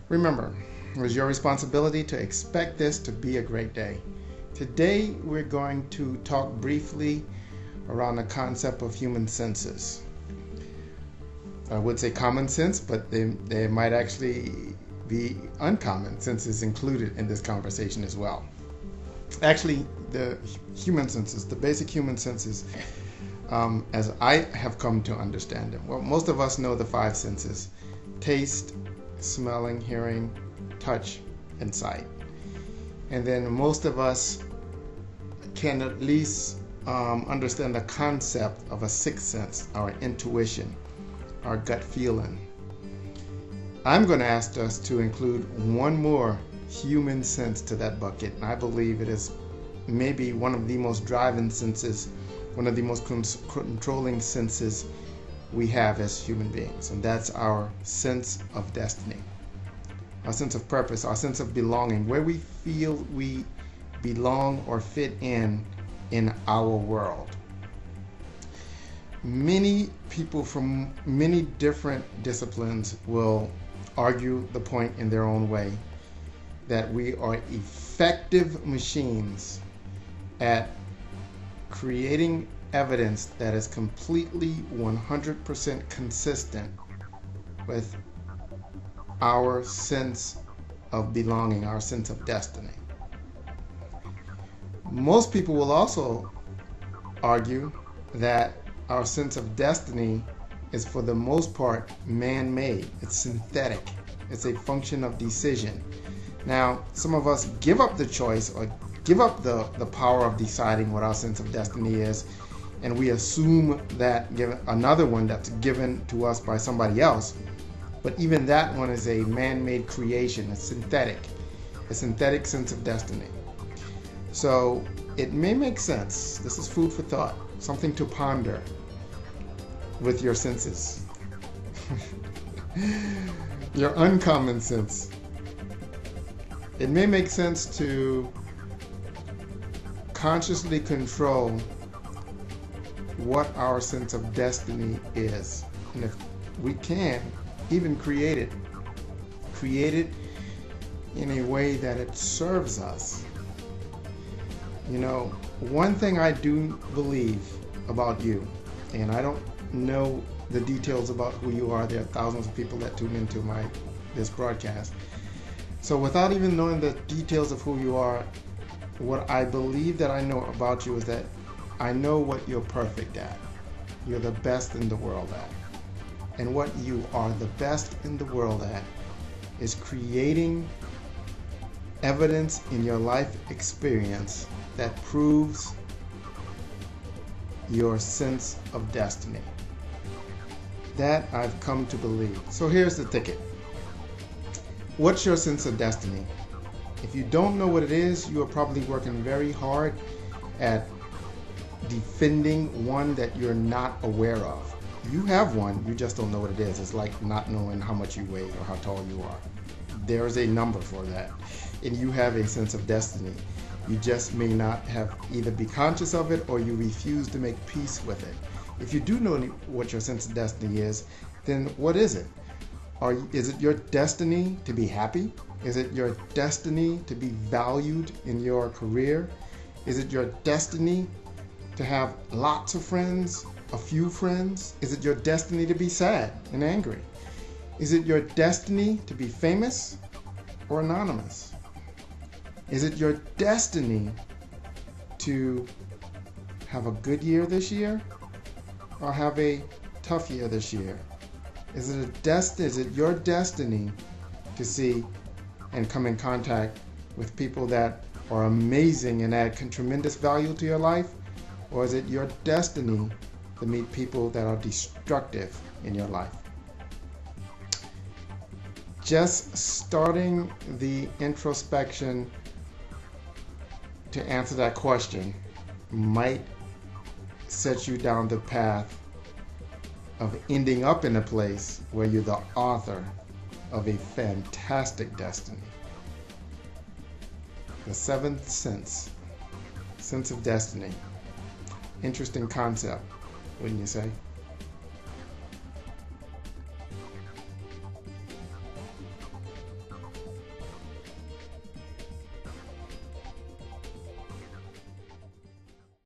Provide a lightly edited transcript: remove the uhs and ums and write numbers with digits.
Remember, it is your responsibility to expect this to be a great day. Today, we're going to talk briefly around the concept of human senses. I would say common sense, but they might actually be uncommon senses included in this conversation as well. Actually, the human senses, the basic human senses, as I have come to understand them. Well, most of us know the five senses: taste, smelling, hearing, touch, and sight. And then most of us can at least understand the concept of a sixth sense, our intuition, our gut feeling. I'm going to ask us to include one more human sense to that bucket. And I believe it is maybe one of the most driving senses, one of the most controlling senses we have as human beings. And that's our sense of destiny, our sense of purpose, our sense of belonging, where we feel we belong or fit in our world. Many people from many different disciplines will argue the point in their own way that we are effective machines at creating evidence that is completely 100% consistent with our sense of belonging, our sense of destiny. Most people will also argue that our sense of destiny is for the most part man-made. It's synthetic. It's a function of decision. Now, some of us give up the choice or give up the power of deciding what our sense of destiny is, and we assume that another one that's given to us by somebody else. But even that one is a man-made creation, a synthetic sense of destiny. So it may make sense. This is food for thought, something to ponder with your senses. Your uncommon sense. It may make sense to consciously control what our sense of destiny is. And if we can, even create it in a way that it serves us. You know, one thing I do believe about you, and I don't know the details about who you are. There are thousands of people that tune into this broadcast. So without even knowing the details of who you are, what I believe that I know about you is that I know what you're perfect at. You're the best in the world at. And what you are the best in the world at is creating evidence in your life experience that proves your sense of destiny. That I've come to believe. So here's the ticket. What's your sense of destiny? If you don't know what it is, you are probably working very hard at defending one that you're not aware of. You have one, you just don't know what it is. It's like not knowing how much you weigh or how tall you are. There is a number for that. And you have a sense of destiny. You just may not have either be conscious of it or you refuse to make peace with it. If you do know what your sense of destiny is, then what is it? Is it your destiny to be happy? Is it your destiny to be valued in your career? Is it your destiny to have lots of friends, a few friends? Is it your destiny to be sad and angry? Is it your destiny to be famous or anonymous? Is it your destiny to have a good year this year or have a tough year this year? Is it your destiny to see and come in contact with people that are amazing and add tremendous value to your life? Or is it your destiny to meet people that are destructive in your life? Just starting the introspection to answer that question might set you down the path of ending up in a place where you're the author of a fantastic destiny. The seventh sense of destiny. Interesting concept, wouldn't you say?